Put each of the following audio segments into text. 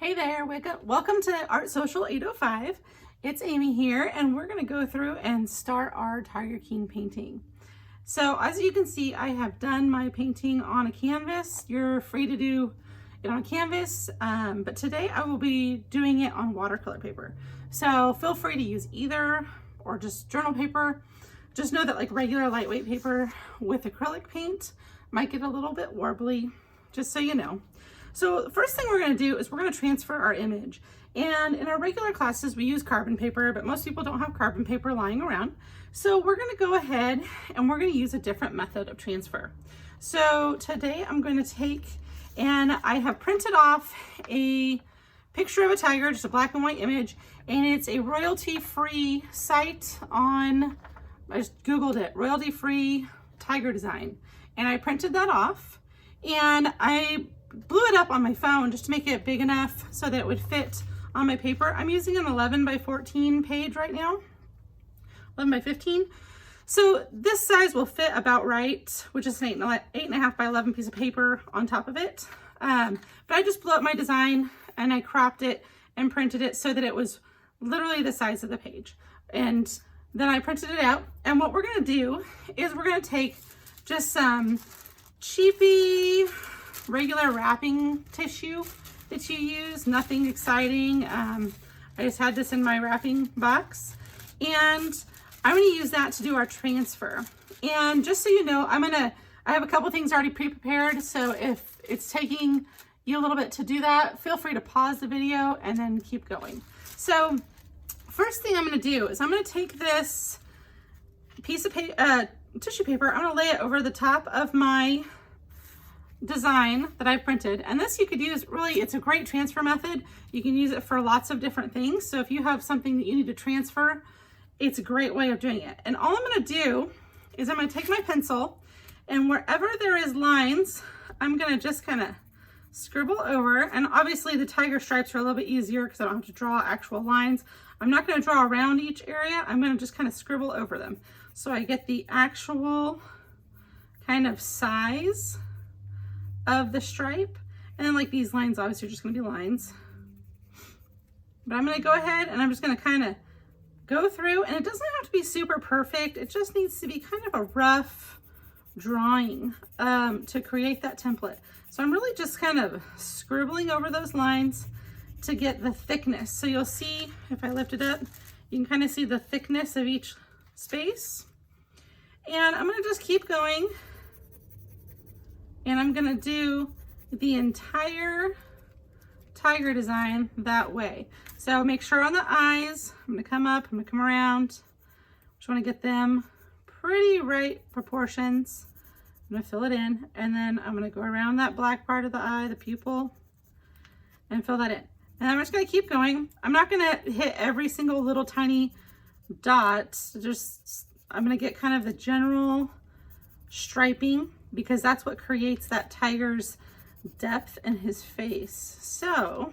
Hey there, welcome to Art Social 805. It's Amy here, and we're going to go through and start our Tiger King painting. So as you can see, I have done my painting on a canvas. You're free to do it on canvas, but today I will be doing it on watercolor paper. So feel free to use either or just journal paper. Just know that like regular lightweight paper with acrylic paint might get a little bit warbly, just so you know. So the first thing we're going to do is we're going to transfer our image. And in our regular classes, we use carbon paper, but most people don't have carbon paper lying around. So we're going to go ahead and we're going to use a different method of transfer. So today I'm going to take, and I have printed off a picture of a tiger, just a black and white image, and it's a royalty-free site on, I just Googled it, royalty-free tiger design. And I printed that off, and I blew it up on my phone just to make it big enough so that it would fit on my paper. I'm using an 11 by 14 page right now, 11 by 15. So this size will fit about right, which is an 8.5 by 11 piece of paper on top of it. But I just blew up my design and I cropped it and printed it so that it was literally the size of the page. And then I printed it out. And what we're gonna do is we're gonna take just some cheapy regular wrapping tissue that you use, nothing exciting. I just had this in my wrapping box, and I'm going to use that to do our transfer. And just so you know, I have a couple things already pre-prepared, so if it's taking you a little bit to do that, feel free to pause the video and then keep going. So first thing I'm going to do is I'm going to take this piece of tissue paper, I'm going to lay it over the top of my design that I printed. And this you could use, really, it's a great transfer method. You can use it for lots of different things. So if you have something that you need to transfer, it's a great way of doing it. And all I'm going to do is I'm going to take my pencil, and wherever there is lines, I'm going to just kind of scribble over. And obviously the tiger stripes are a little bit easier because I don't have to draw actual lines. I'm not going to draw around each area. I'm going to just kind of scribble over them so I get the actual kind of size of the stripe. And then like these lines obviously are just going to be lines, but I'm going to go ahead and I'm just going to kind of go through, and it doesn't have to be super perfect. It just needs to be kind of a rough drawing to create that template. So I'm really just kind of scribbling over those lines to get the thickness. So you'll see if I lift it up, you can kind of see the thickness of each space. And I'm going to just keep going. And I'm going to do the entire tiger design that way. So make sure on the eyes, I'm going to come up, I'm going to come around. Just want to get them pretty right proportions. I'm going to fill it in, and then I'm going to go around that black part of the eye, the pupil, and fill that in. And I'm just going to keep going. I'm not going to hit every single little tiny dot. Just, I'm going to get kind of the general striping, because that's what creates that tiger's depth in his face. So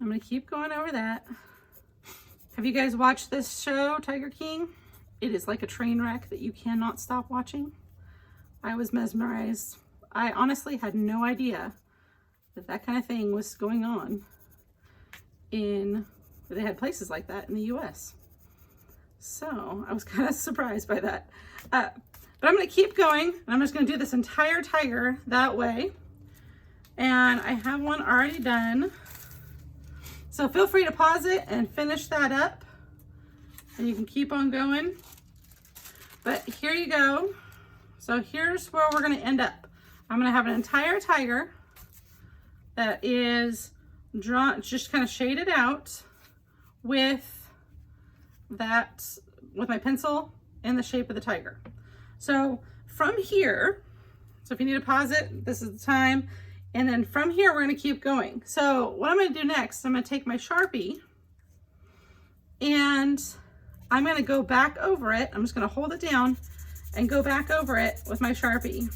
I'm going to keep going over that. Have you guys watched this show, Tiger King? It is like a train wreck that you cannot stop watching. I was mesmerized. I honestly had no idea that that kind of thing was going on they had places like that in the US. So I was kind of surprised by that. But I'm going to keep going, and I'm just going to do this entire tiger that way. And I have one already done. So feel free to pause it and finish that up. And you can keep on going. But here you go. So here's where we're going to end up. I'm going to have an entire tiger that is drawn, just kind of shaded out with my pencil in the shape of the tiger. So from here, so if you need to pause it, this is the time. And then from here, we're going to keep going. So what I'm going to do next, I'm going to take my Sharpie and I'm going to go back over it. I'm just going to hold it down and go back over it with my Sharpie.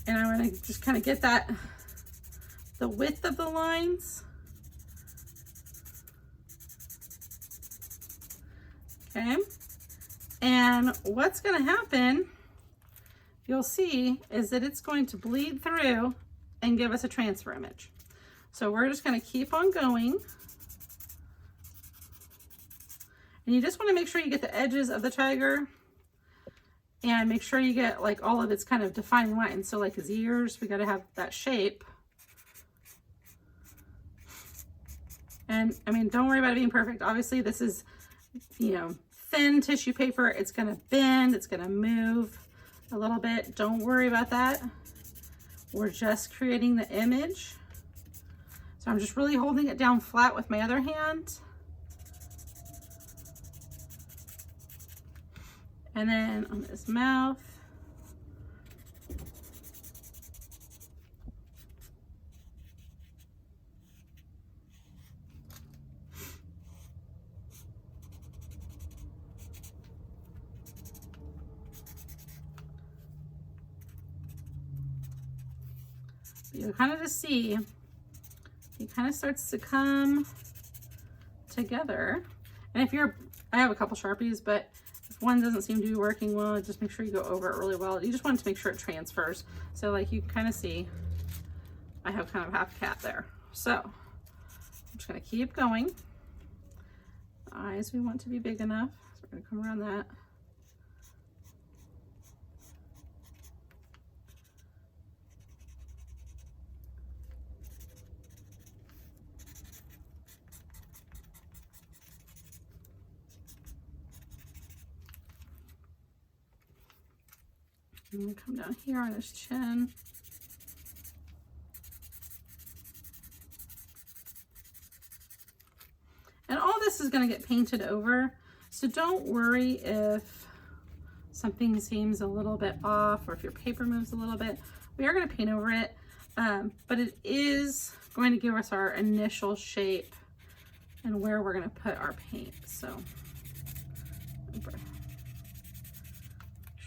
And I'm going to just kind of get the width of the lines. Okay. And what's going to happen, you'll see, is that it's going to bleed through and give us a transfer image. So we're just going to keep on going. And you just want to make sure you get the edges of the tiger and make sure you get like all of its kind of defining lines. So like his ears, we got to have that shape. And I mean, don't worry about it being perfect. Obviously this is, you know, thin tissue paper. It's going to bend, it's going to move a little bit. Don't worry about that. We're just creating the image. So I'm just really holding it down flat with my other hand. And then on his mouth. You kind of just see, it kind of starts to come together. And if you're, I have a couple Sharpies, but if one doesn't seem to be working well, just make sure you go over it really well. You just want to make sure it transfers. So like you can kind of see, I have kind of half cat there. So I'm just going to keep going. The eyes we want to be big enough. So we're going to come around that. I'm going to come down here on his chin. And all this is going to get painted over, so don't worry if something seems a little bit off or if your paper moves a little bit. We are going to paint over it, but it is going to give us our initial shape and where we're going to put our paint. So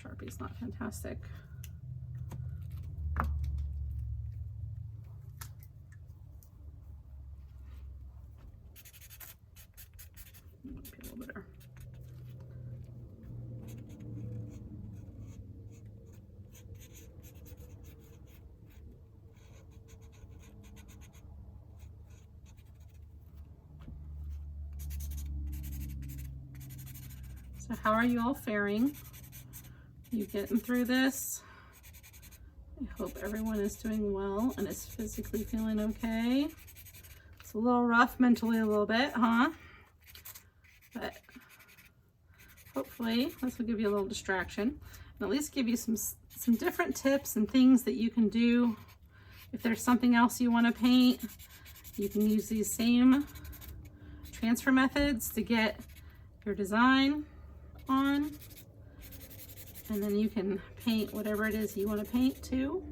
Sharpie's not fantastic. Might be a little better. So how are you all faring? You getting through this? I hope everyone is doing well and is physically feeling okay. It's a little rough mentally a little bit, huh? But hopefully this will give you a little distraction and at least give you some different tips and things that you can do. If there's something else you want to paint, you can use these same transfer methods to get your design on. And then you can paint whatever it is you want to paint too.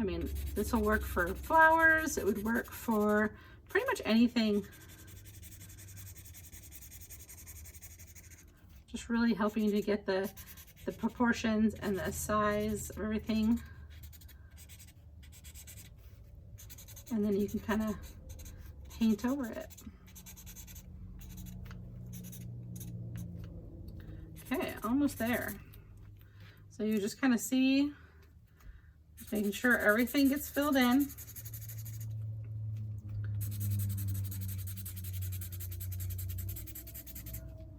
I mean, this will work for flowers. It would work for pretty much anything. Just really helping to get the proportions and the size of everything. And then you can kind of paint over it. Okay, almost there. So you just kind of see, making sure everything gets filled in.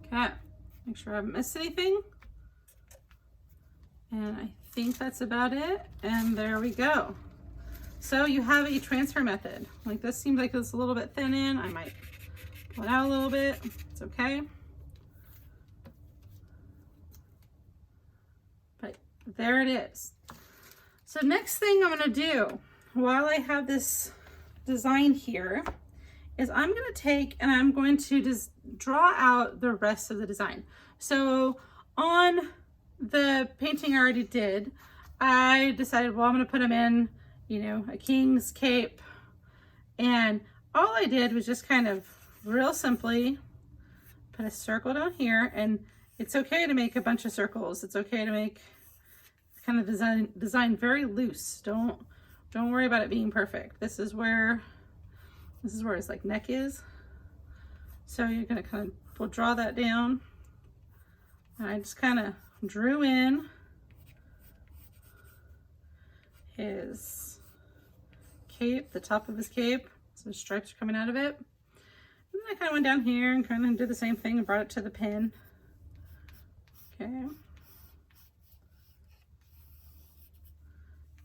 Okay, make sure I haven't missed anything. And I think that's about it. And there we go. So you have a transfer method. Like this seems like it's a little bit thin in. I might pull it out a little bit. It's okay. There it is. So next thing I'm going to do while I have this design here is I'm going to take and I'm going to just draw out the rest of the design. So on the painting I already did, I decided, well, I'm going to put them in, you know, a king's cape. And all I did was just kind of real simply put a circle down here, and it's okay to make a bunch of circles. It's okay to make kind of design very loose. Don't worry about it being perfect. This is where his like neck is. So you're gonna kind of, we'll draw that down. And I just kind of drew in his cape, the top of his cape. So stripes are coming out of it. And then I kind of went down here and kind of did the same thing and brought it to the pin. Okay.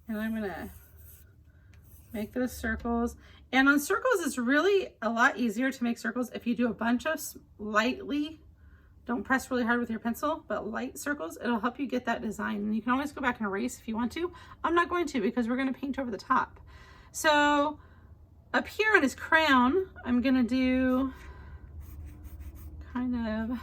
And I'm gonna make those circles. And on circles, it's really a lot easier to make circles if you do a bunch of lightly, don't press really hard with your pencil, but light circles. It'll help you get that design. And you can always go back and erase if you want to. I'm not going to because we're gonna paint over the top. So up here on his crown, I'm gonna do kind of,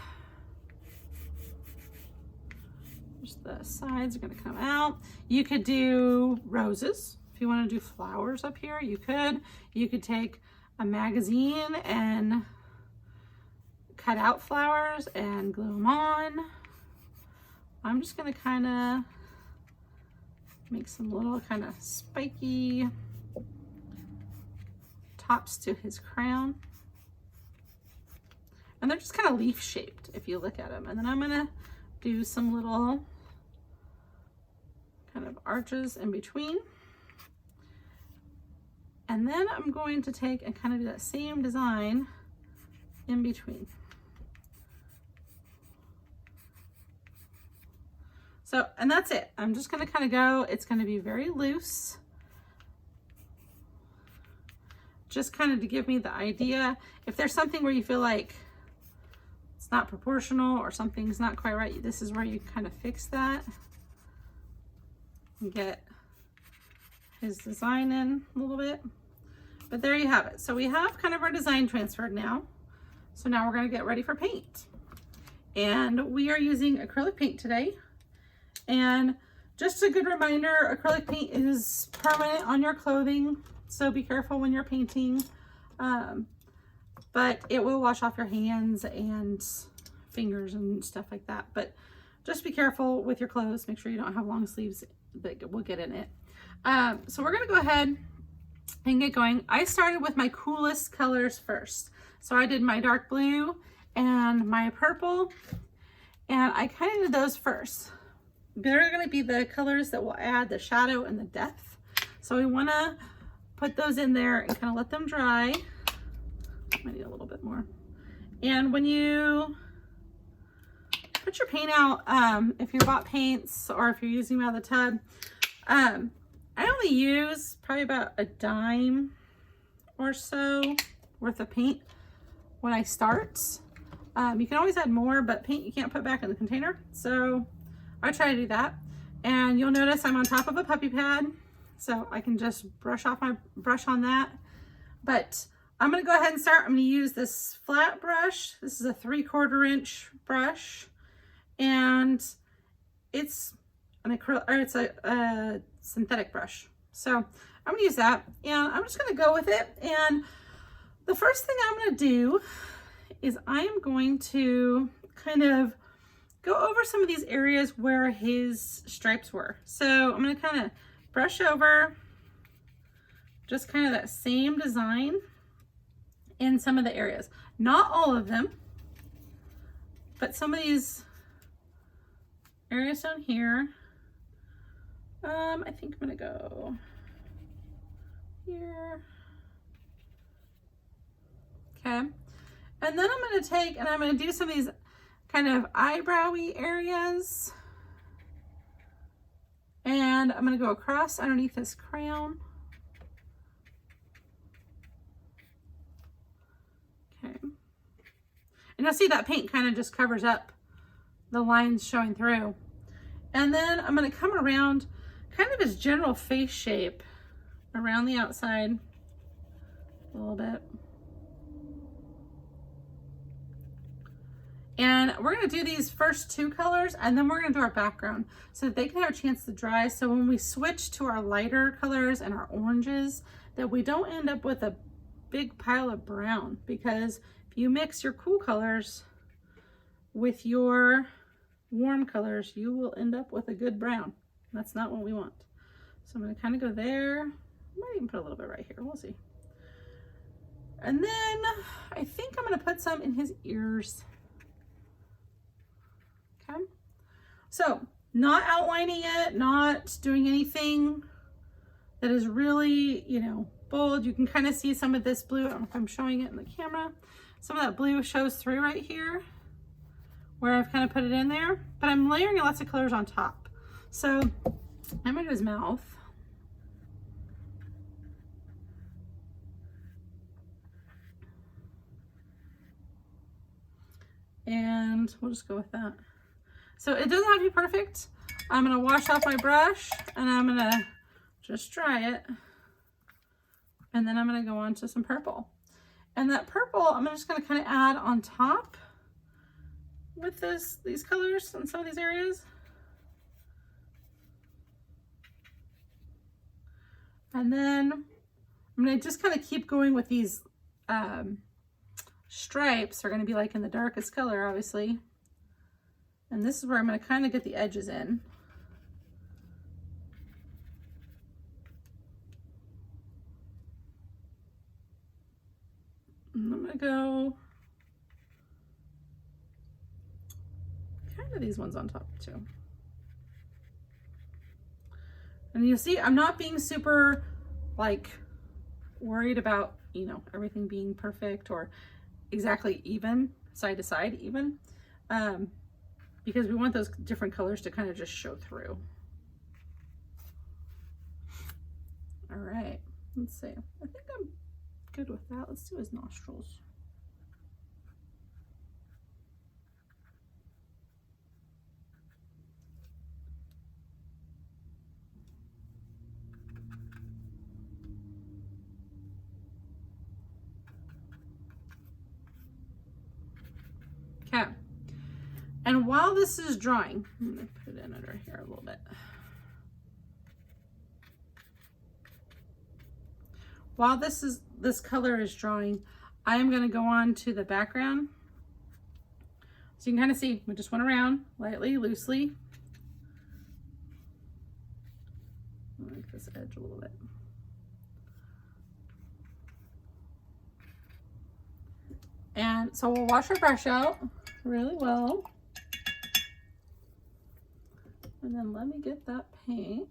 just the sides are gonna come out. You could do roses. If you want to do flowers up here, you could. You could take a magazine and cut out flowers and glue them on. I'm just going to kind of make some little kind of spiky tops to his crown. And they're just kind of leaf shaped if you look at them. And then I'm going to do some little kind of arches in between. And then I'm going to take and kind of do that same design in between. So, and that's it. I'm just going to kind of go, it's going to be very loose. Just kind of to give me the idea. If there's something where you feel like it's not proportional or something's not quite right, this is where you kind of fix that and get his design in a little bit. But there you have it. So we have kind of our design transferred now. So now we're going to get ready for paint. And we are using acrylic paint today. And just a good reminder, acrylic paint is permanent on your clothing. So be careful when you're painting. But it will wash off your hands and fingers and stuff like that. But just be careful with your clothes. Make sure you don't have long sleeves that will get in it. So we're gonna go ahead and get going. I started with my coolest colors first. So I did my dark blue and my purple, and I kind of did those first. They're gonna be the colors that will add the shadow and the depth. So we wanna put those in there and kind of let them dry. I need a little bit more. And when you put your paint out, if you bought paints or if you're using them out of the tub, I only use probably about a dime or so worth of paint when I start. You can always add more, but paint you can't put back in the container. So I try to do that. And you'll notice I'm on top of a puppy pad, so I can just brush off my brush on that. But I'm gonna go ahead and start. I'm gonna use this flat brush. This is a 3/4 inch brush, and it's an acrylic, or it's a synthetic brush. So I'm gonna use that, and I'm just gonna go with it. And the first thing I'm gonna do is I am going to kind of go over some of these areas where his stripes were. So I'm gonna kind of brush over just kind of that same design in some of the areas. Not all of them, but some of these areas down here. I think I'm gonna go here. Okay. And then I'm gonna take and I'm gonna do some of these kind of eyebrowy areas. And I'm gonna go across underneath this crown. Okay. And you'll see that paint kind of just covers up the lines showing through. And then I'm gonna come around kind of his general face shape around the outside a little bit. And we're gonna do these first two colors, and then we're gonna do our background so that they can have a chance to dry. So when we switch to our lighter colors and our oranges, that we don't end up with a big pile of brown, because if you mix your cool colors with your warm colors, you will end up with a good brown. That's not what we want. So I'm gonna kind of go there. I might even put a little bit right here, we'll see. And then I think I'm gonna put some in his ears. Okay, so not outlining it, not doing anything that is really, you know, bold. You can kind of see some of this blue. I don't know if I'm showing it in the camera. Some of that blue shows through right here where I've kind of put it in there, but I'm layering lots of colors on top. So I'm gonna do his mouth. And we'll just go with that. So it doesn't have to be perfect. I'm gonna wash off my brush and I'm gonna just dry it. And then I'm gonna go on to some purple. And that purple, I'm just gonna kind of add on top with these colors in some of these areas. And then I'm gonna just kind of keep going with these stripes. Are gonna be like in the darkest color, obviously. And this is where I'm gonna kind of get the edges in. And I'm gonna go kind of these ones on top too. And you'll see I'm not being super like worried about, you know, everything being perfect or exactly even, side to side even, because we want those different colors to kind of just show through. All right, let's see. I think I'm good with that. Let's do his nostrils. Okay. And while this is drying, I'm gonna put it in under here a little bit. While this color is drying, I am gonna go on to the background. So you can kind of see, we just went around lightly, loosely. I like this edge a little bit. And so we'll wash our brush out really well. And then let me get that paint.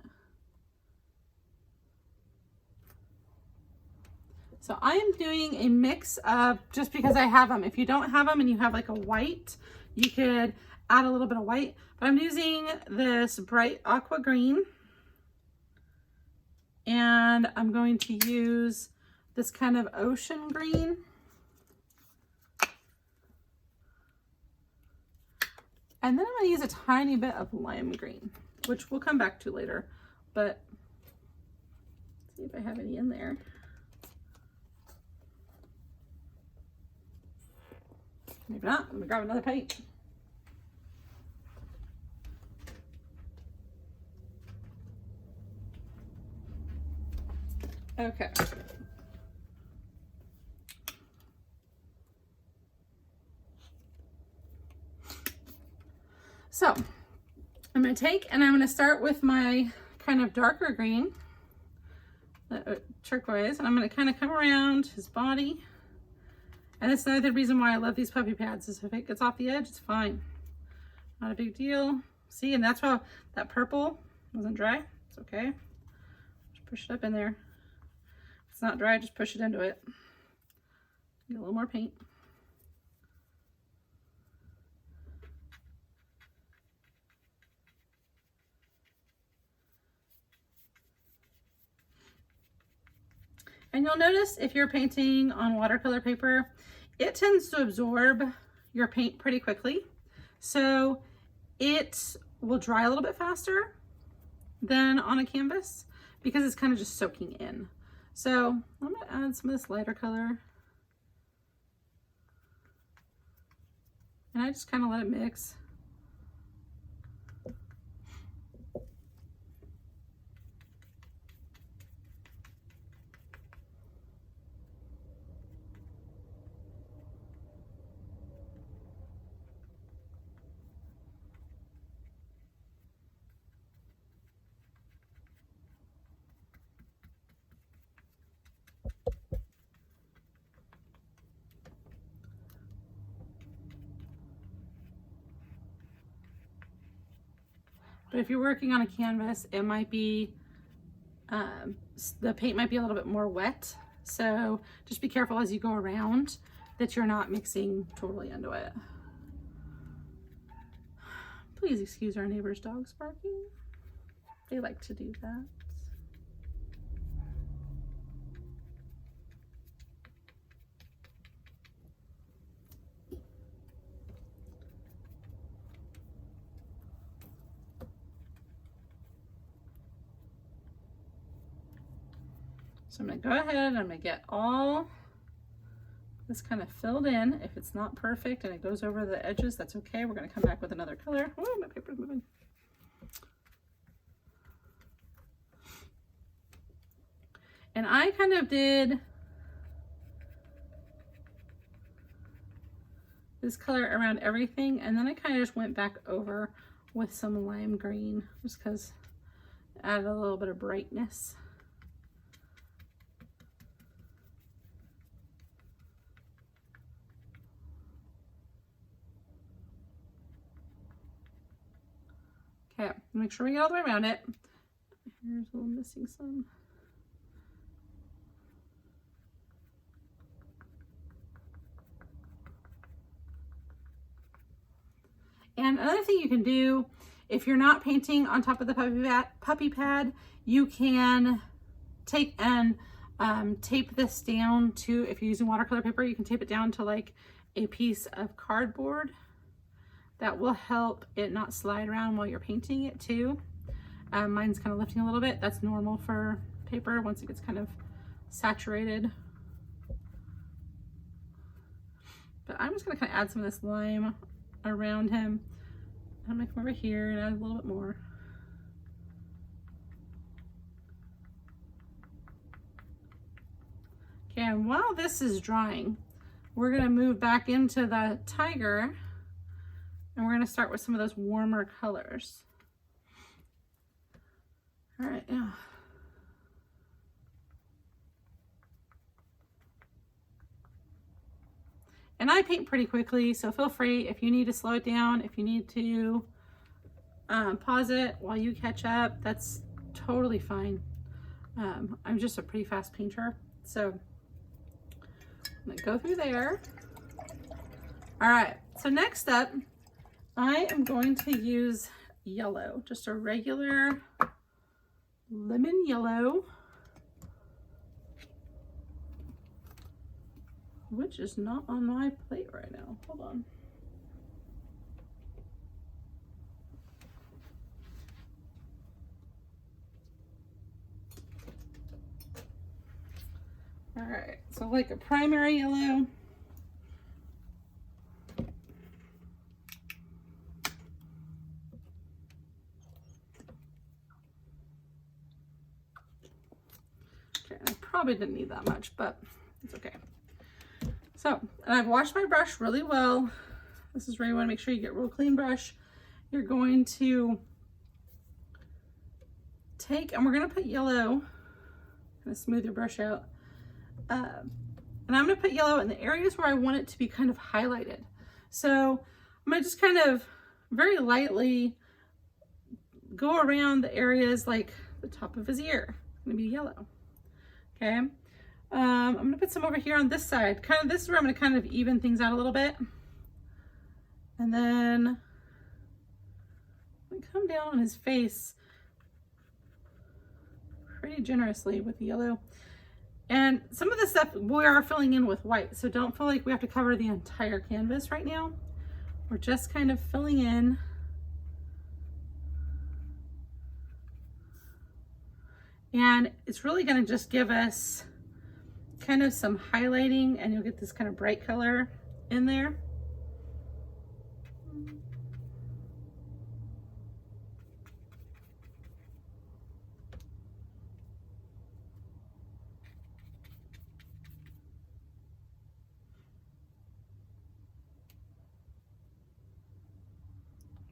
So I am doing a mix of, just because I have them. If you don't have them and you have like a white, you could add a little bit of white. But I'm using this bright aqua green. And I'm going to use this kind of ocean green. And then I'm going to use a tiny bit of lime green, which we'll come back to later. But let's see if I have any in there. Maybe not. I'm gonna grab another paint. Okay. So I'm gonna take and I'm gonna start with my kind of darker green, turquoise, and I'm gonna kind of come around his body. And that's another reason why I love these puppy pads, is if it gets off the edge, it's fine. Not a big deal. See, and that's why that purple wasn't dry. It's okay. Just push it up in there. If it's not dry, just push it into it. Get a little more paint. And you'll notice if you're painting on watercolor paper, it tends to absorb your paint pretty quickly. So it will dry a little bit faster than on a canvas because it's kind of just soaking in. So I'm gonna add some of this lighter color. And I just kind of let it mix. But if you're working on a canvas, it might be the paint might be a little bit more wet. So just be careful as you go around that you're not mixing totally into it. Please excuse our neighbor's dogs barking. They like to do that. So I'm gonna go ahead and I'm gonna get all this kind of filled in. If it's not perfect and it goes over the edges, that's okay. We're gonna come back with another color. Oh, my paper's moving. And I kind of did this color around everything, and then I kind of just went back over with some lime green just because it added a little bit of brightness. Okay, make sure we get all the way around it. Here's a little missing some. And another thing you can do, if you're not painting on top of the puppy pad, you can take and tape this down to, if you're using watercolor paper, you can tape it down to like a piece of cardboard. That will help it not slide around while you're painting it too. Mine's kind of lifting a little bit. That's normal for paper once it gets kind of saturated. But I'm just gonna kind of add some of this lime around him. I'm gonna come over here and add a little bit more. Okay, and while this is drying, we're gonna move back into the tiger. And we're gonna start with some of those warmer colors. All right, yeah. And I paint pretty quickly, so feel free if you need to slow it down, if you need to pause it while you catch up, that's totally fine. I'm just a pretty fast painter, so I'm gonna go through there. All right, so next up, I am going to use yellow, just a regular lemon yellow, which is not on my plate right now. Hold on. All right, so like a primary yellow. Probably didn't need that much, but it's okay. So, and I've washed my brush really well. This is where you want to make sure you get a real clean brush. You're going to take, and we're going to put yellow, kind of smooth your brush out. And I'm going to put yellow in the areas where I want it to be kind of highlighted. So I'm going to just kind of very lightly go around the areas like the top of his ear. It's going to be yellow. Okay, I'm gonna put some over here on this side. Kind of, this is where I'm gonna kind of even things out a little bit. And then I'm gonna come down on his face pretty generously with the yellow. And some of this stuff we are filling in with white, so don't feel like we have to cover the entire canvas right now. We're just kind of filling in. And it's really going to just give us kind of some highlighting, and you'll get this kind of bright color in there.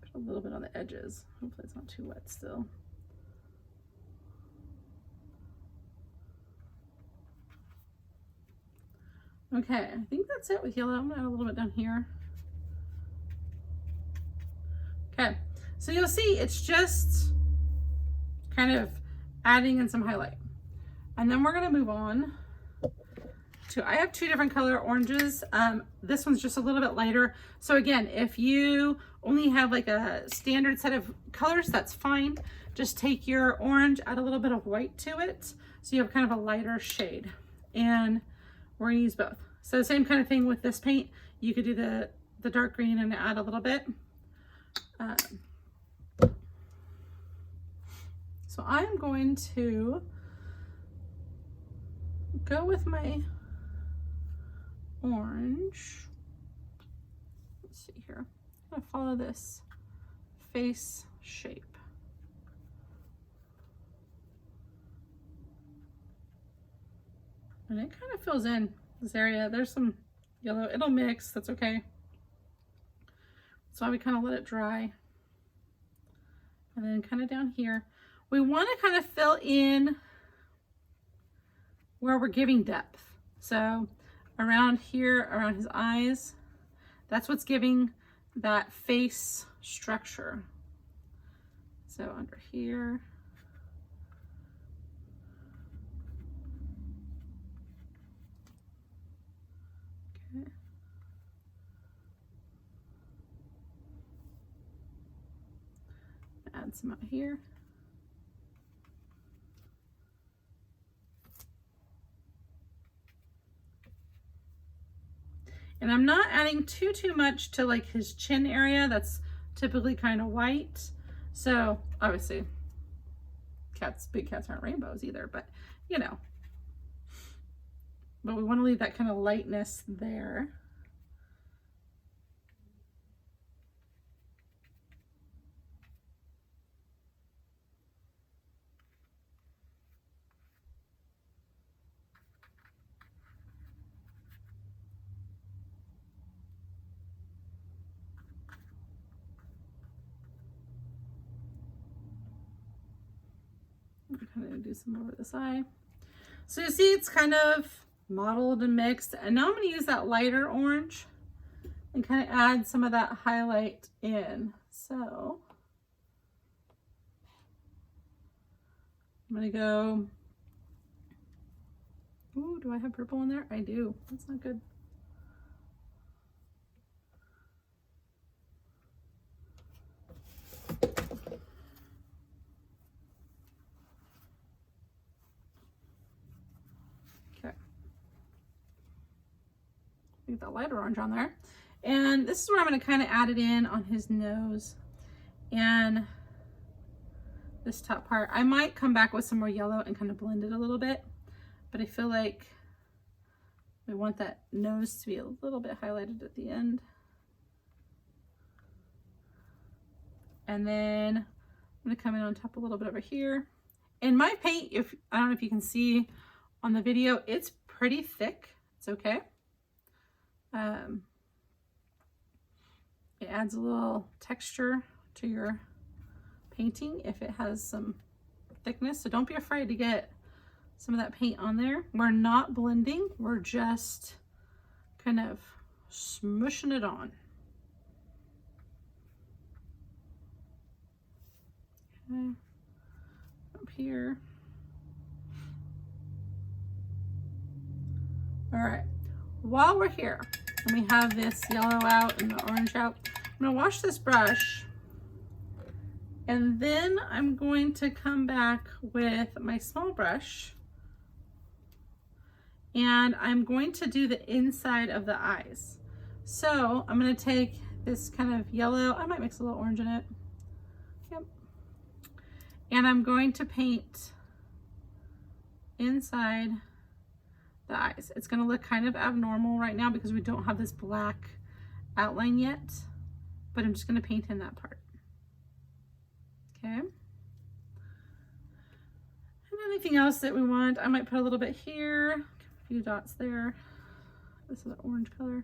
Put a little bit on the edges. Hopefully it's not too wet still. Okay, I think that's it with yellow. I'm gonna add a little bit down here. Okay, so you'll see it's just kind of adding in some highlight. And then we're gonna move on to, I have two different color oranges. This one's just a little bit lighter. So again, if you only have like a standard set of colors, that's fine. Just take your orange, add a little bit of white to it, so you have kind of a lighter shade. And we're gonna use both. So same kind of thing with this paint. You could do the dark green and add a little bit. So I'm going to go with my orange. Let's see here. I'm gonna follow this face shape. And it kind of fills in this area. There's some yellow, it'll mix, that's okay. So I would kind of let it dry. And then kind of down here, we want to kind of fill in where we're giving depth. So around here, around his eyes, that's what's giving that face structure. So under here. Okay. Add some out here. And I'm not adding too much to like his chin area. That's typically kind of white. So obviously big cats aren't rainbows either, but you know, but we want to leave that kind of lightness there. I'm kind of do some over this eye. So you see it's kind of mottled and mixed. And now I'm going to use that lighter orange and kind of add some of that highlight in. So I'm going to go, ooh, do I have purple in there? I do. That's not good. Leave that lighter orange on there. And this is where I'm going to kind of add it in on his nose and this top part. I might come back with some more yellow and kind of blend it a little bit, but I feel like we want that nose to be a little bit highlighted at the end. And then I'm going to come in on top a little bit over here. And my paint, I don't know if you can see on the video, it's pretty thick. It's okay. It adds a little texture to your painting if it has some thickness. So don't be afraid to get some of that paint on there. We're not blending, we're just kind of smushing it on. Okay. Up here. All right, while we're here, and we have this yellow out and the orange out, I'm gonna wash this brush, and then I'm going to come back with my small brush, and I'm going to do the inside of the eyes. So I'm gonna take this kind of yellow, I might mix a little orange in it. Yep. And I'm going to paint inside the eyes. It's going to look kind of abnormal right now because we don't have this black outline yet, but I'm just going to paint in that part. Okay. And anything else that we want, I might put a little bit here, a few dots there. This is the orange color.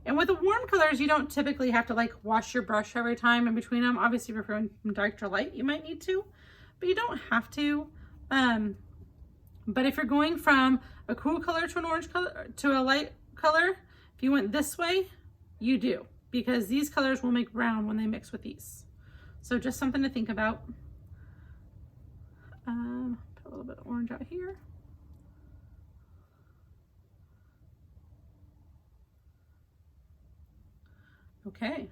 And with the warm colors, you don't typically have to like wash your brush every time in between them. Obviously, if you're going from dark to light, you might need to, but you don't have to. But if you're going from a cool color to an orange color to a light color, if you went this way, you do, because these colors will make brown when they mix with these. So just something to think about. Put a little bit of orange out here. Okay,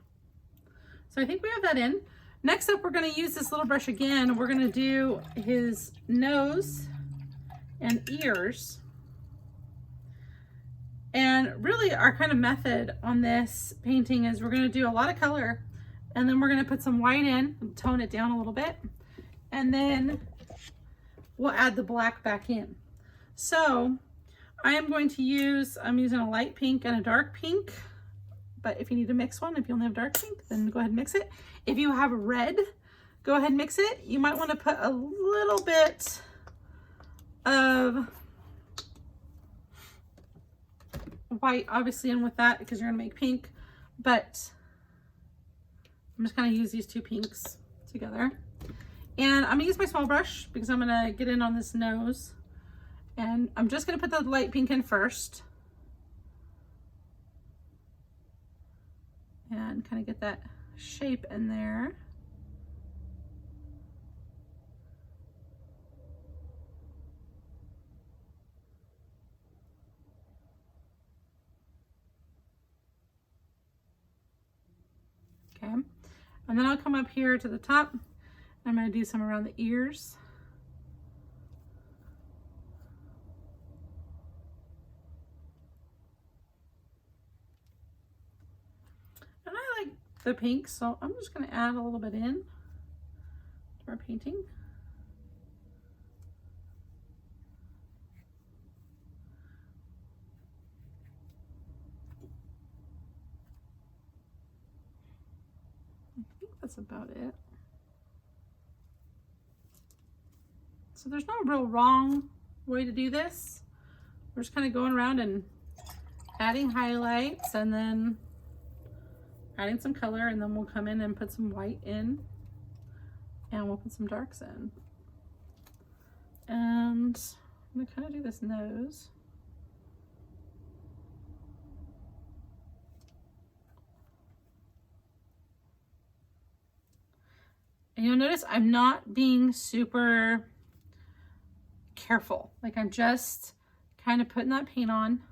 so I think we have that in. Next up, we're going to use this little brush again. We're going to do his nose and ears. And really our kind of method on this painting is we're going to do a lot of color, and then we're going to put some white in, tone it down a little bit, and then we'll add the black back in. So I am going to use, I'm using a light pink and a dark pink, but if you need to mix one, if you only have dark pink, then go ahead and mix it. If you have red, go ahead and mix it. You might want to put a little bit of white obviously in with that because you're gonna make pink, but I'm just gonna use these two pinks together. And I'm gonna use my small brush because I'm gonna get in on this nose, and I'm just gonna put the light pink in first and kind of get that shape in there. Okay, and then I'll come up here to the top. I'm going to do some around the ears. And I like the pink, so I'm just going to add a little bit in to our painting. That's about it. So there's no real wrong way to do this. We're just kind of going around and adding highlights and then adding some color, and then we'll come in and put some white in, and we'll put some darks in. And I'm gonna kind of do this nose. And you'll notice I'm not being super careful. Like I'm just kind of putting that paint on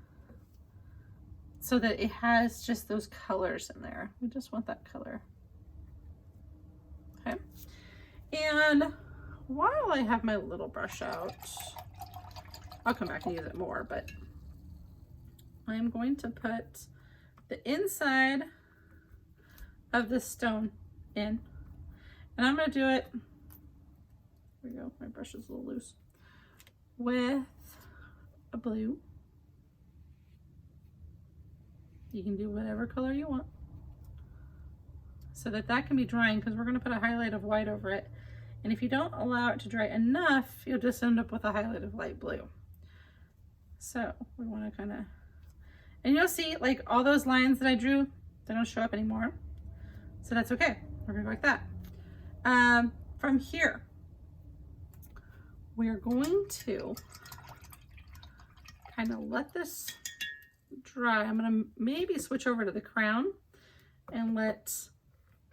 so that it has just those colors in there. We just want that color. Okay. And while I have my little brush out, I'll come back and use it more, but I'm going to put the inside of this stone in. And I'm going to do it, there we go, my brush is a little loose, with a blue. You can do whatever color you want so that that can be drying, because we're going to put a highlight of white over it. And if you don't allow it to dry enough, you'll just end up with a highlight of light blue. So we want to kind of, and you'll see like all those lines that I drew, they don't show up anymore. So that's okay. We're going to go like that. From here, we're going to kind of let this dry. I'm going to maybe switch over to the crown and let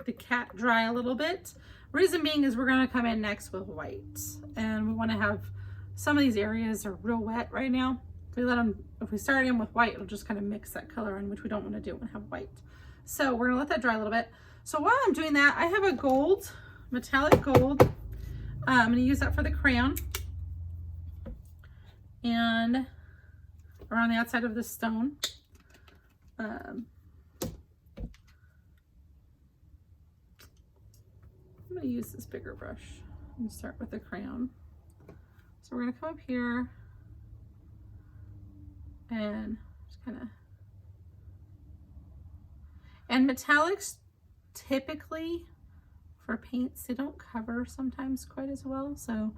the cat dry a little bit. Reason being is we're going to come in next with white, and we want to have some of these areas are real wet right now. If we let them, if we start in with white, it'll just kind of mix that color in, which we don't want to do and have white. So we're going to let that dry a little bit. So while I'm doing that, I have a gold, metallic gold. I'm going to use that for the crayon and around the outside of the stone. I'm going to use this bigger brush and start with the crayon. So we're going to come up here and just kind of, and metallics typically for paints, they don't cover sometimes quite as well, so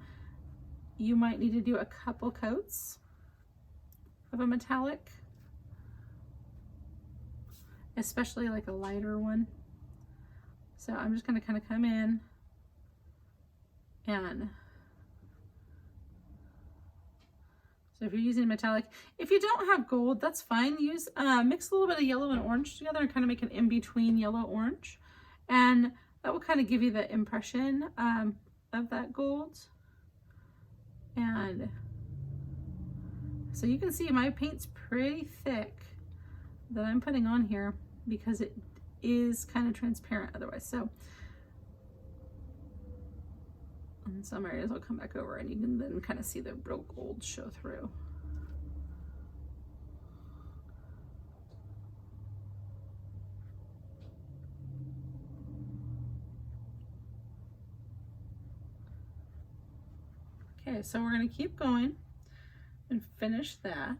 you might need to do a couple coats of a metallic, especially like a lighter one. So I'm just going to kind of come in and, so if you're using metallic, if you don't have gold, that's fine. Use mix a little bit of yellow and orange together and kind of make an in-between yellow-orange, and that will kind of give you the impression of that gold. And so you can see my paint's pretty thick that I'm putting on here because it is kind of transparent otherwise. So in some areas I'll come back over and you can then kind of see the real gold show through. Okay, so we're going to keep going and finish that.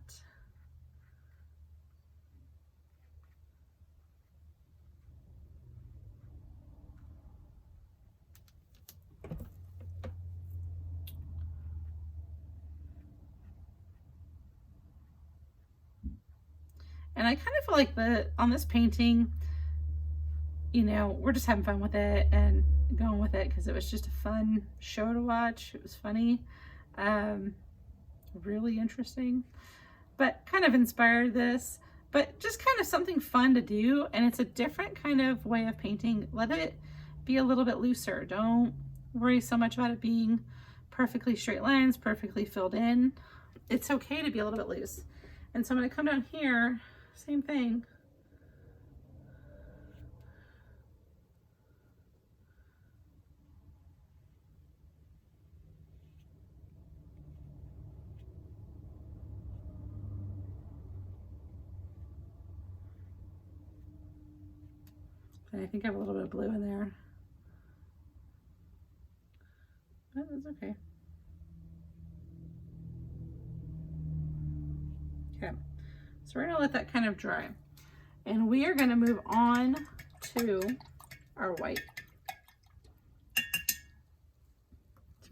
And I kind of feel like on this painting, you know, we're just having fun with it and going with it because it was just a fun show to watch. It was funny, really interesting, but kind of inspired this, but just kind of something fun to do. And it's a different kind of way of painting. Let it be a little bit looser. Don't worry so much about it being perfectly straight lines, perfectly filled in. It's okay to be a little bit loose. And so I'm going to come down here, same thing. And I think I have a little bit of blue in there. But that's okay. Okay, so we're gonna let that kind of dry. And we are gonna move on to our white. To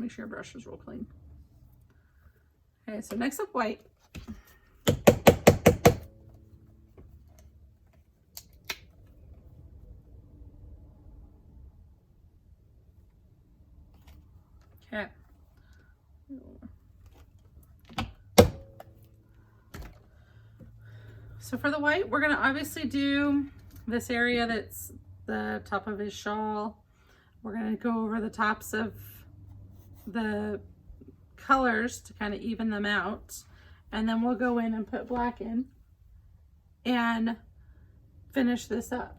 make sure your brush is real clean. Okay, so next up, white. Okay. So for the white, we're gonna obviously do this area that's the top of his shawl. We're gonna go over the tops of the colors to kind of even them out. And then we'll go in and put black in and finish this up.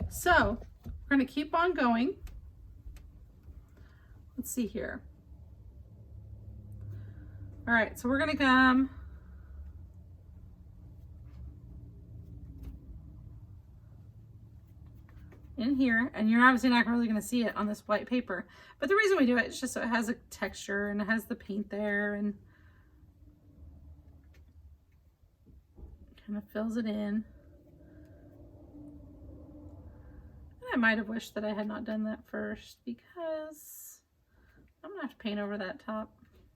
So we're going to keep on going. Let's see here. All right, so we're going to come in here, and you're obviously not really going to see it on this white paper, but the reason we do it is just so it has a texture and it has the paint there and kind of fills it in. I might have wished that I had not done that first because I'm gonna have to paint over that top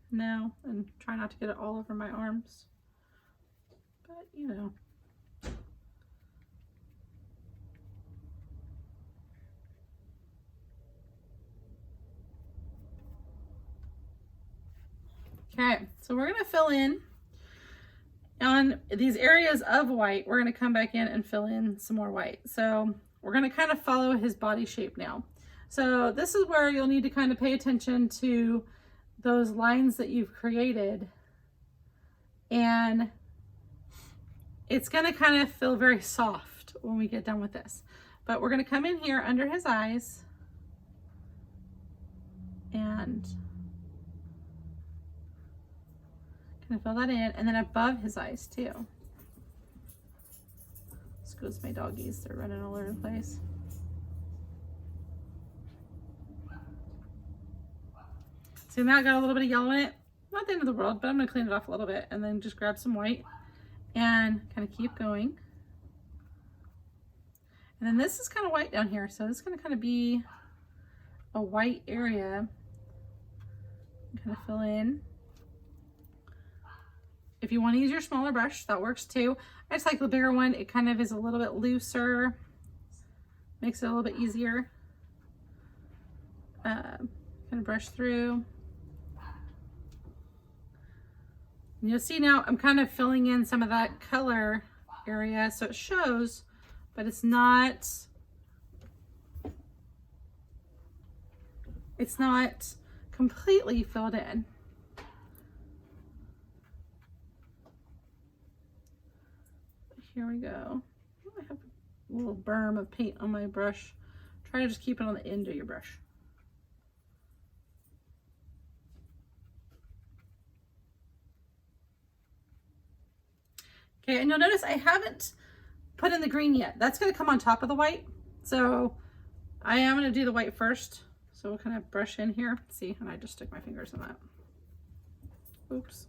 now and try not to get it all over my arms, but you know. Okay, so we're gonna fill in on these areas of white. We're gonna come back in and fill in some more white. So we're going to kind of follow his body shape now. So this is where you'll need to kind of pay attention to those lines that you've created. And it's going to kind of feel very soft when we get done with this. But we're going to come in here under his eyes and kind of fill that in. And then above his eyes too. Goes my doggies, they're running all over the place. See, now I got a little bit of yellow in it. Not the end of the world, but I'm gonna clean it off a little bit and then just grab some white and kind of keep going. And then this is kind of white down here, so this is gonna kind of be a white area. Kind of fill in. If you want to use your smaller brush, that works too. I just like the bigger one. It kind of is a little bit looser. Makes it a little bit easier. Kind of brush through. And you'll see now I'm kind of filling in some of that color area so it shows, but it's not it's not completely filled in. Here we go. I have a little berm of paint on my brush. Try to just keep it on the end of your brush. Okay, and you'll notice I haven't put in the green yet. That's going to come on top of the white. So I am going to do the white first. So we'll kind of brush in here. See, and I just stick my fingers in that. Oops.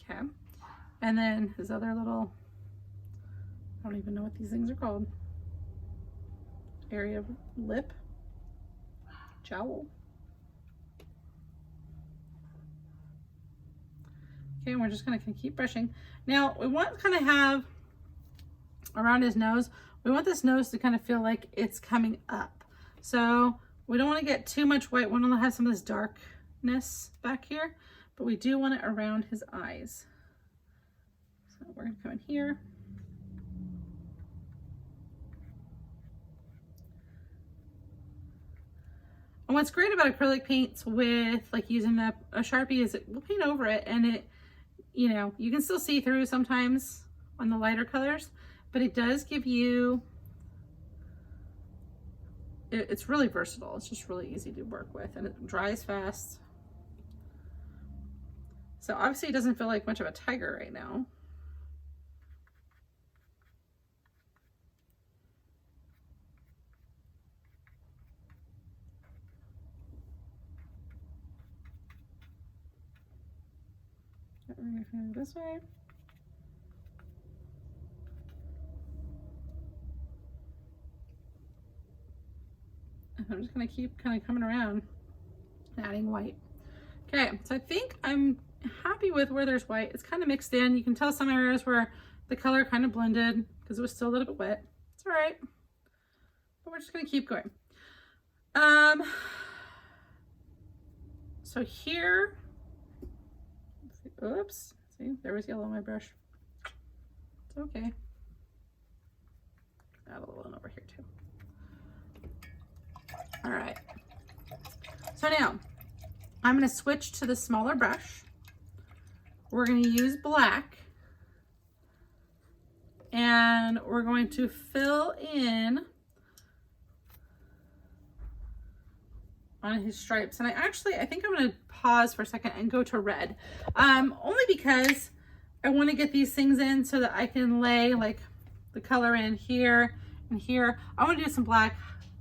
Okay. And then his other little, I don't even know what these things are called. Area of lip. Jowl. Okay, and we're just going to keep brushing. Now, we want to kind of have around his nose, we want this nose to kind of feel like it's coming up. So we don't want to get too much white. We want to have some of this darkness back here, but we do want it around his eyes. So we're going to come in here. And what's great about acrylic paints with like using a Sharpie is it will paint over it, and it, you know, you can still see through sometimes on the lighter colors, but it does give you, it's really versatile. It's just really easy to work with, and it dries fast. So obviously it doesn't feel like much of a tiger right now. We're going to go this way. And I'm just going to keep kind of coming around and adding white. Okay, so I think I'm happy with where there's white. It's kind of mixed in. You can tell some areas where the color kind of blended because it was still a little bit wet. It's all right. But we're just going to keep going. So here, oops, see, there was yellow on my brush. It's okay. Add a little one over here too. All right. So now I'm going to switch to the smaller brush. We're going to use black, and we're going to fill in on his stripes. And I think I'm going to pause for a second and go to red, only because I want to get these things in so that I can lay like the color in here and here. I want to do some black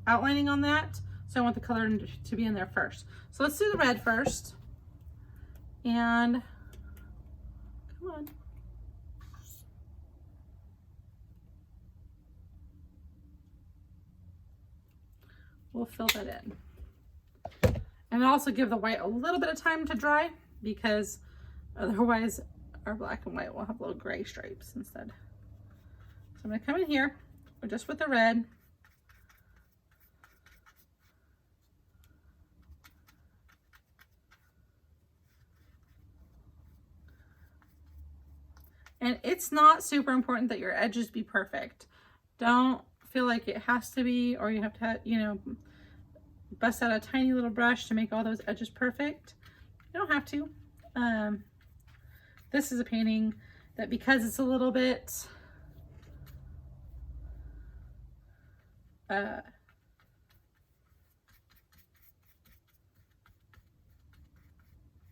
outlining on that, so I want the color to be in there first. So let's do the red first, and come on. We'll fill that in. And also give the white a little bit of time to dry, because otherwise our black and white will have little gray stripes instead. So I'm going to come in here just with the red. And it's not super important that your edges be perfect. Don't feel like it has to be, or you have to, you know, bust out a tiny little brush to make all those edges perfect. You don't have to. This is a painting that, because it's a little bit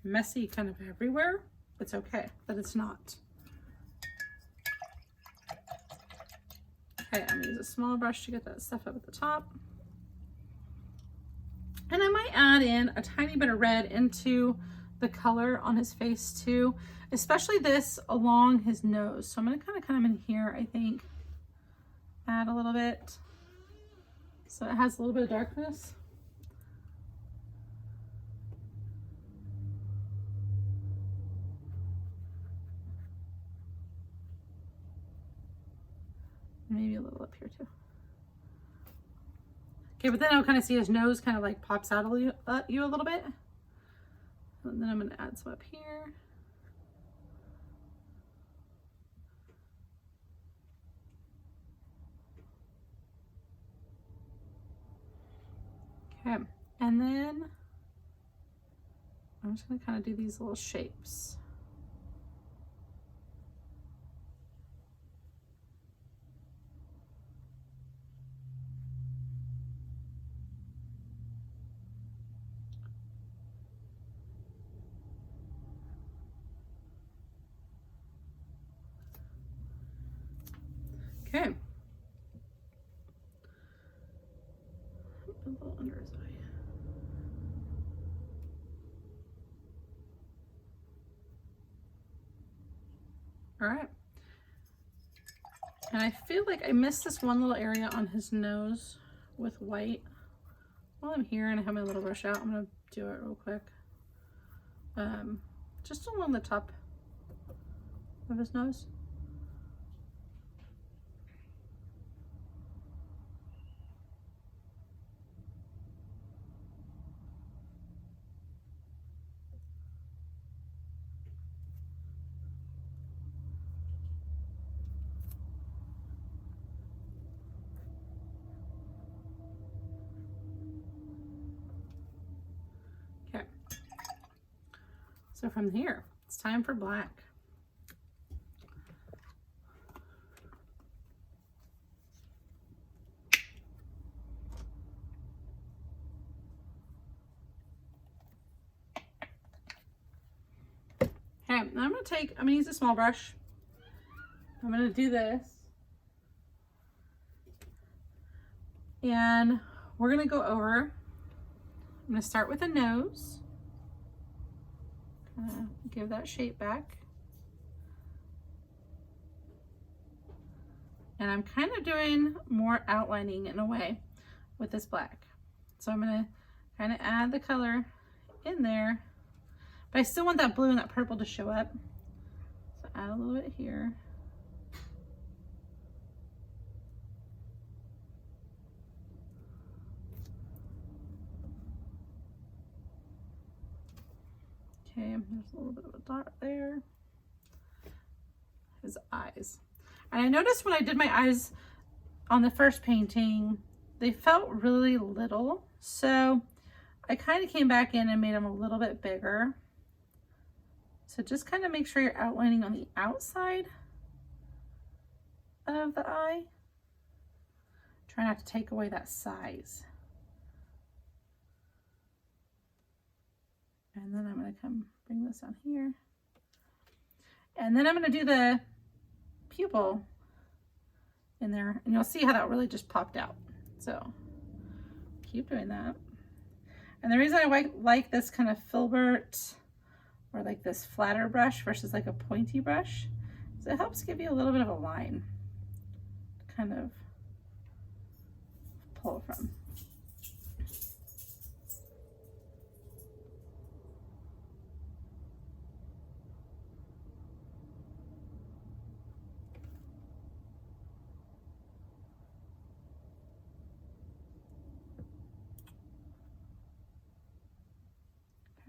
messy kind of everywhere, it's okay that it's not. Okay, I'm gonna use a smaller brush to get that stuff up at the top. And I might add in a tiny bit of red into the color on his face too, especially this along his nose. So I'm gonna kind of come in here, I think, add a little bit so it has a little bit of darkness. Maybe a little up here too. Okay, but then I'll kind of see his nose kind of like pops out at you a little bit. And then I'm going to add some up here. Okay, and then I'm just going to kind of do these little shapes. Okay. A little under his eye. All right. And I feel like I missed this one little area on his nose with white. While I'm here and I have my little brush out, I'm gonna do it real quick. Just along the top of his nose. Okay. So from here, it's time for black. Okay, now I'm gonna use a small brush. I'm gonna do this. And we're gonna go over, I'm gonna start with the nose. Give that shape back. And I'm kind of doing more outlining in a way with this black. So I'm gonna kind of add the color in there, but I still want that blue and that purple to show up. So add a little bit here. Okay, there's a little bit of a dot there. His eyes. And I noticed when I did my eyes on the first painting, they felt really little. So I kind of came back in and made them a little bit bigger. So just kind of make sure you're outlining on the outside of the eye. Try not to take away that size. And then I'm going to come bring this down here. And then I'm going to do the pupil in there. And you'll see how that really just popped out. So keep doing that. And the reason I like this kind of filbert or like this flatter brush versus like a pointy brush is it helps give you a little bit of a line to kind of pull from.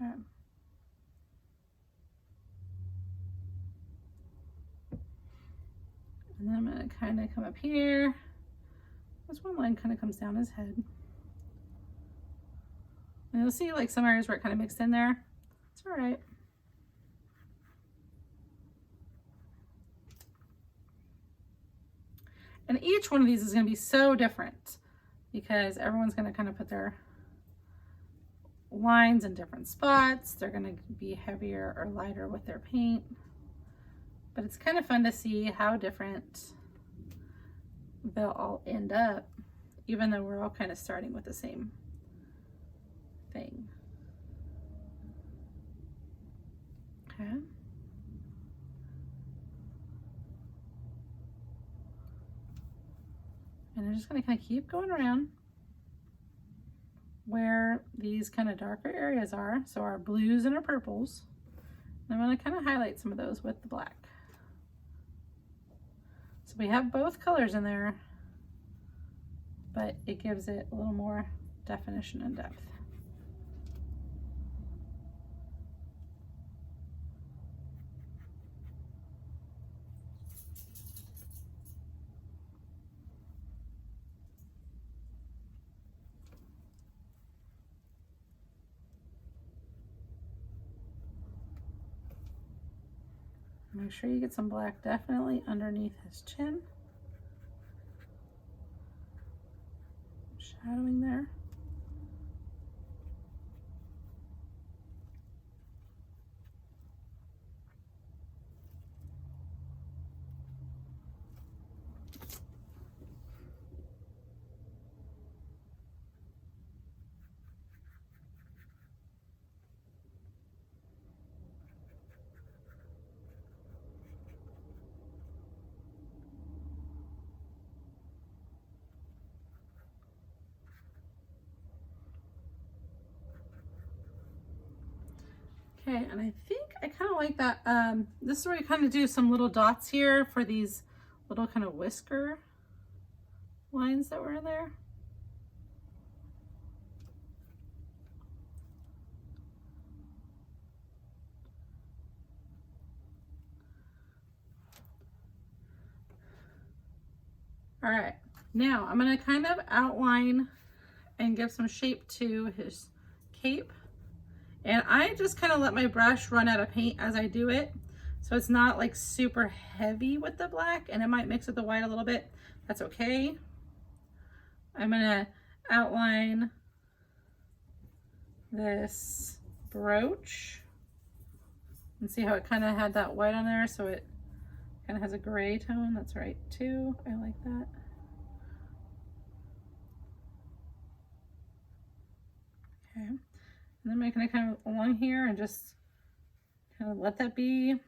Okay. And then I'm going to kind of come up here. This one line kind of comes down his head. And you'll see like some areas where it kind of mixed in there. It's all right. And each one of these is going to be so different because everyone's going to kind of put their lines in different spots. They're going to be heavier or lighter with their paint. But it's kind of fun to see how different they'll all end up, even though we're all kind of starting with the same thing. Okay. And I'm just going to kind of keep going around where these kind of darker areas are. So our blues and our purples. And I'm going to kind of highlight some of those with the black. So we have both colors in there, but it gives it a little more definition and depth. Make sure you get some black definitely underneath his chin. Shadowing there. Okay, and I think I kind of like that. This is where you kind of do some little dots here for these little kind of whisker lines that were there. All right, now I'm going to kind of outline and give some shape to his cape. And I just kind of let my brush run out of paint as I do it. So it's not like super heavy with the black, and it might mix with the white a little bit. That's okay. I'm gonna outline this brooch and see how it kind of had that white on there. So it kind of has a gray tone. That's right too. I like that. Okay. And then I'm gonna kind of along here and just kind of let that be a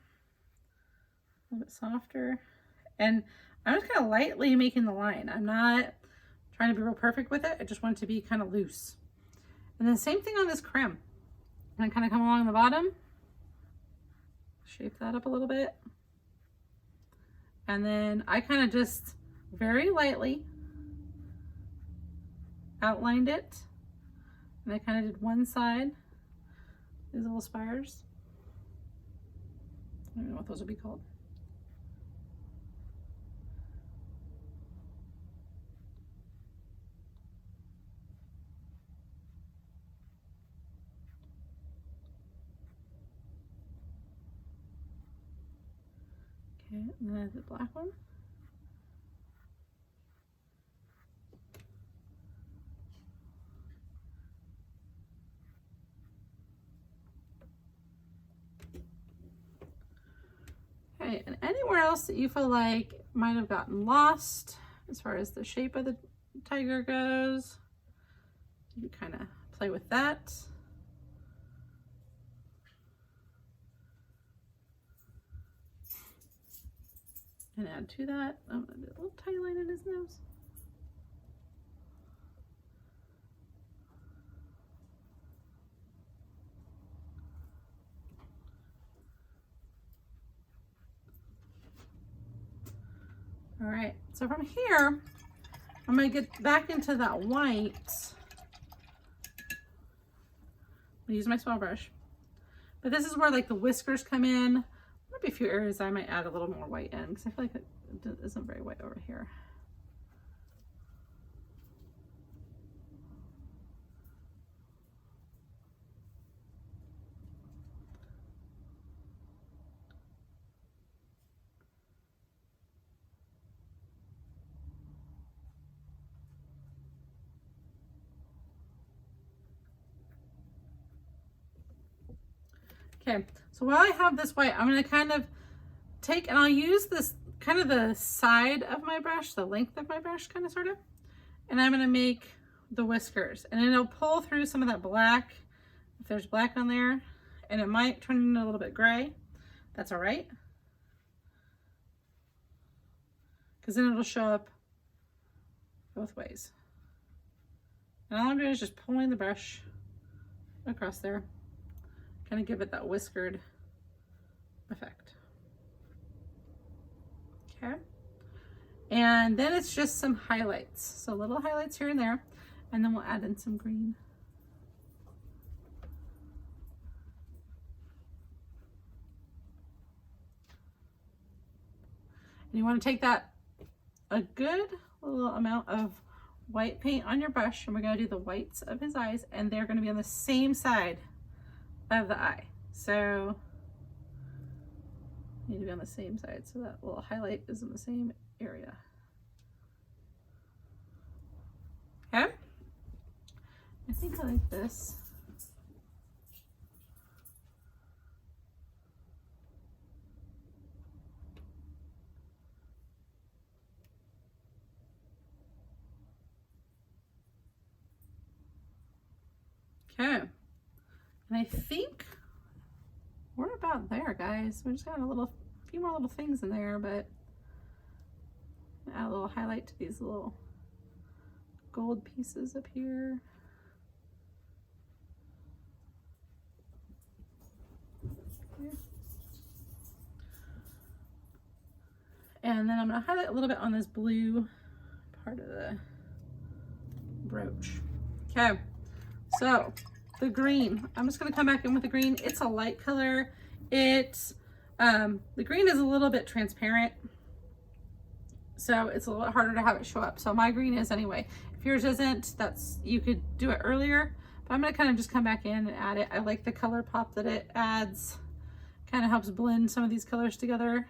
little bit softer. And I'm just kind of lightly making the line. I'm not trying to be real perfect with it. I just want it to be kind of loose. And then same thing on this creme. And kind of come along the bottom, shape that up a little bit. And then I kind of just very lightly outlined it. And I kind of did one side, these little spires. I don't know what those would be called. Okay, and then I have the black one. Okay, and anywhere else that you feel like might have gotten lost as far as the shape of the tiger goes, you kind of play with that. And add to that, I'm gonna do a little tiny line in his nose. All right, so from here, I'm gonna get back into that white. I'll use my small brush. But this is where like the whiskers come in. Maybe a few areas I might add a little more white in because I feel like it isn't very white over here. Okay, so while I have this white, I'm going to kind of take, and I'll use this kind of the side of my brush, the length of my brush kind of sort of, and I'm going to make the whiskers, and it'll pull through some of that black if there's black on there, and it might turn into a little bit gray. That's all right, because then it'll show up both ways. And all I'm doing is just pulling the brush across there, kind of give it that whiskered effect. Okay, and then it's just some highlights, so little highlights here and there, and then we'll add in some green. And you want to take that a good little amount of white paint on your brush, and we're going to do the whites of his eyes, and they're going to be on the same side of the eye. So need to be on the same side so that little highlight is in the same area. Okay, I think I like this. Okay, and I think we're about there, guys. We just got a few more little things in there, but add a little highlight to these little gold pieces up here. Okay. And then I'm going to highlight a little bit on this blue part of the brooch. Okay, so the green, I'm just going to come back in with the green. It's a light color. The green is a little bit transparent, so it's a little harder to have it show up. So my green is anyway. If yours isn't, you could do it earlier, but I'm going to kind of just come back in and add it. I like the color pop that it adds. Kind of helps blend some of these colors together.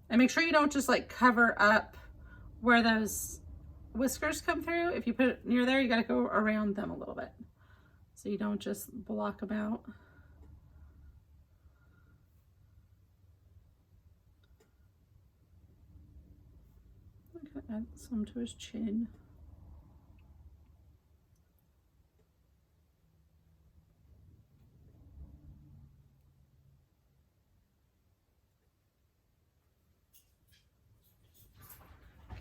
And make sure you don't just like cover up where those whiskers come through. If you put it near there, you got to go around them a little bit, so you don't just block them out. I'm going to add some to his chin.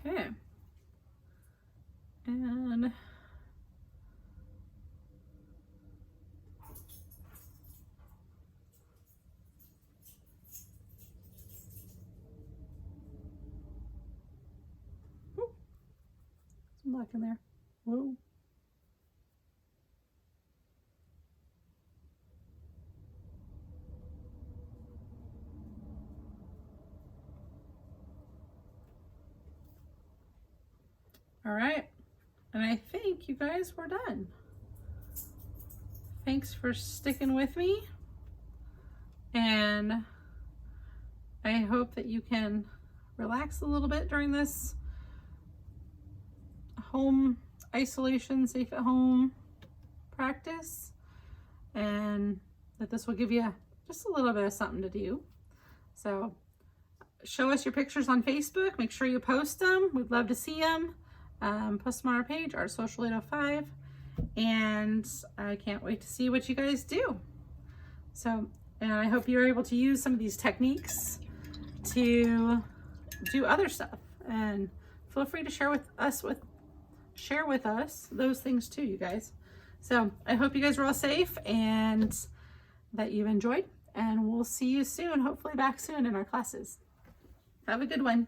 Okay. And some black in there. Whoa. All right, and I think you guys were done. Thanks for sticking with me, and I hope that you can relax a little bit during this home isolation, safe at home practice, and that this will give you just a little bit of something to do. So show us your pictures on Facebook. Make sure you post them. We'd love to see them. Post them on our page, Art Social 805, and I can't wait to see what you guys do. So, and I hope you're able to use some of these techniques to do other stuff, and feel free to share with us those things too, you guys. So I hope you guys are all safe and that you've enjoyed, and we'll see you soon, hopefully back soon in our classes. Have a good one.